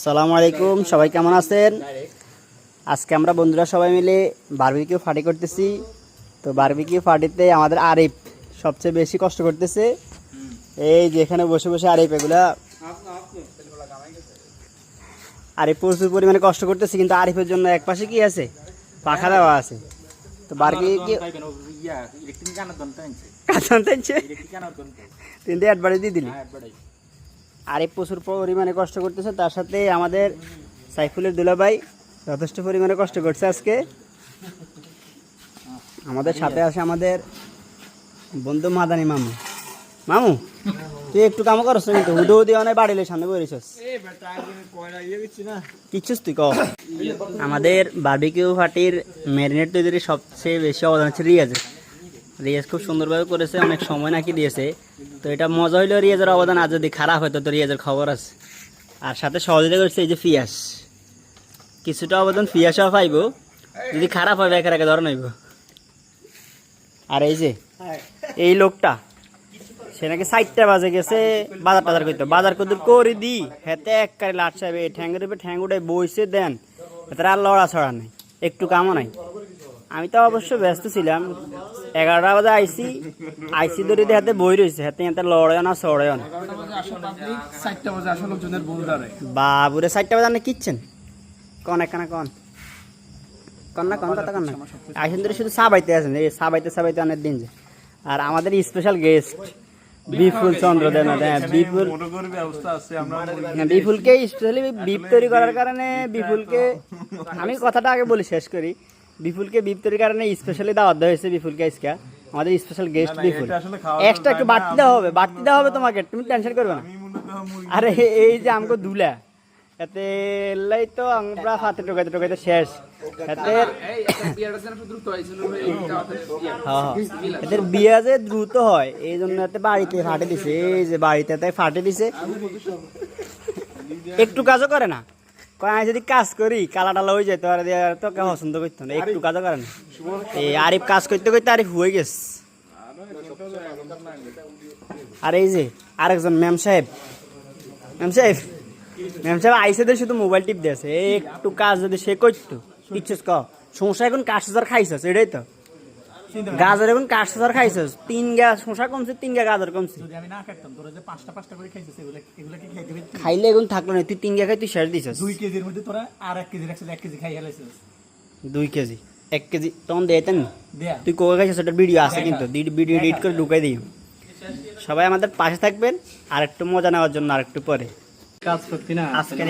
আসসালামু আলাইকুম, সবাই কেমন আছেন? আজকে আমরা বন্ধুরা সবাই মিলে বারবিকিউ পার্টি করতেছি। তো বারবিকিউ পার্টিতে আমাদের আরিফ সবচেয়ে বেশি কষ্ট করতেছে। এই যে এখানে বসে বসে আরিফ এগুলা আরিফ প্রচুর পরিমাণে কষ্ট করতেছে, কিন্তু আরিফের জন্য এক পাশে কি আছে, পাখা দেওয়া আছে। তো বারবিকিউ তিনটে অ্যাডভার্টাইজ দিয়ে দিলি। আরিফ প্রচুর পরিমাণে কষ্ট করতেছে, তার সাথে আমাদের সাইফুলের দুলাভাই যথেষ্ট পরিমাণে কষ্ট করছে আজকে। আমাদের সাথে আছে আমাদের বন্ধু মাদানি মামু। মামু তুই একটু কাম করছ, কিন্তু হুদো হুদি অনেক বাড়িলে সামনে বলেছিস কিচ্ছুস তুই ক। আমাদের বারবিকিউ পার্টির ম্যারিনেট তৈরির সবচেয়ে বেশি অবদান হচ্ছে রিয়াজের। রিয়াজ খুব সুন্দরভাবে করেছে, অনেক সময় নাকি দিয়েছে। তো এটা মজা হইলেও রিয়াজের অবদান, আর যদি খারাপ হয় তো রিয়াজের খবর আছে। আর সাথে সহযোগিতা করছে এই যে ফিয়াস, কিছুটা অবদান ফিয়াসও পাইব, যদি খারাপ হয় একে একে ধরে নইব। আর এই যে এই লোকটা, সে নাকি 4টা বাজে গেছে বাজার টাজার করতে, বাজার করতে করে দি হেতে এক কারে লাট সাহেব ঠ্যাঙ্গের উপরে ঠ্যাং উঠে বইছে দেন, হেতে আর লড়া ছড়া নেই, একটু কামও নাই। আমি তো অবশ্য ব্যস্ত ছিলাম, 11টা বাজে আইসি ধরে হাতে বই রয়েছে, হাতে হাতে লড়েও না চড়েও না। বাবুরে 4টা বাজে আপনি কিচ্ছেন কন একখানা কন কন না কন কথা কন না আইসেন ধরে শুধু সাবাইতে আছেন, এই সাবাইতে অনেক দিন যে। আর আমাদের স্পেশাল গেস্ট বিপুল চন্দ্র দেন, বিপুলকে স্পেশালি বিপ তৈরি করার কারণে বিপুলকে আমি কথাটা আগে বলি শেষ করি। বিপুলকে বিপ তৈরির কারণে স্পেশালি দাওয়াত দেওয়া হয়েছে বিপুলকে আজকে, আমাদের স্পেশাল গেস্ট বিপুল। এক্সট্রা একটু বাড়তি দেওয়া হবে তোমাকে, তুমি টেনশন করবে না। আরে এই যে আমাকে দুলা এতে লাই তো আমরা হাতে টোকাইতে শেষ। এদের বিয়ে যে দ্রুত হয়, এই জন্য এতে বাড়িতে ফাটে দিছে, এই যে বাড়িতে ফাটে দিছে, একটু কাজও করে না। আমি যদি কাজ করি কালা টালা হয়ে যেত, আর তো কেউ পছন্দ করতো না, একটু কাজও করে না। এই আরিফ কাজ করতে করতে আরিফ হয়ে গেছে। আর এই যে আরেকজন ম্যাম সাহেব আইসেদের শুধু মোবাইল টিপ দিয়েছে, একটু কাজ যদি সে করতো ইচ্ছুস ক শোঁসা এখন কাঠসার খাইছস, এটাই তো গাজর এখন কাঠসার খাইছস, 3 গা শোঁসা কমছে, 3 গা গাজর কমছে। খাইলে এখন থাকলো না, তুই 3 গা খাই তুই শেষ দিছস। 2 কেজির মধ্যে তোরা আর 1 কেজি রাখছিস, 1 কেজি খাই হেলাইছিস। 2 কেজি 1 কেজি তখন দেতেন তুই কোকা খাইছিস, ওটার ভিডিও আছে, কিন্তু ভিডিও এডিট করে ঢুকাই দিই। সবাই আমাদের পাশে থাকবেন আর একটু মজা নেওয়ার জন্য আর একটু পরে কাজ করতি না আজকে।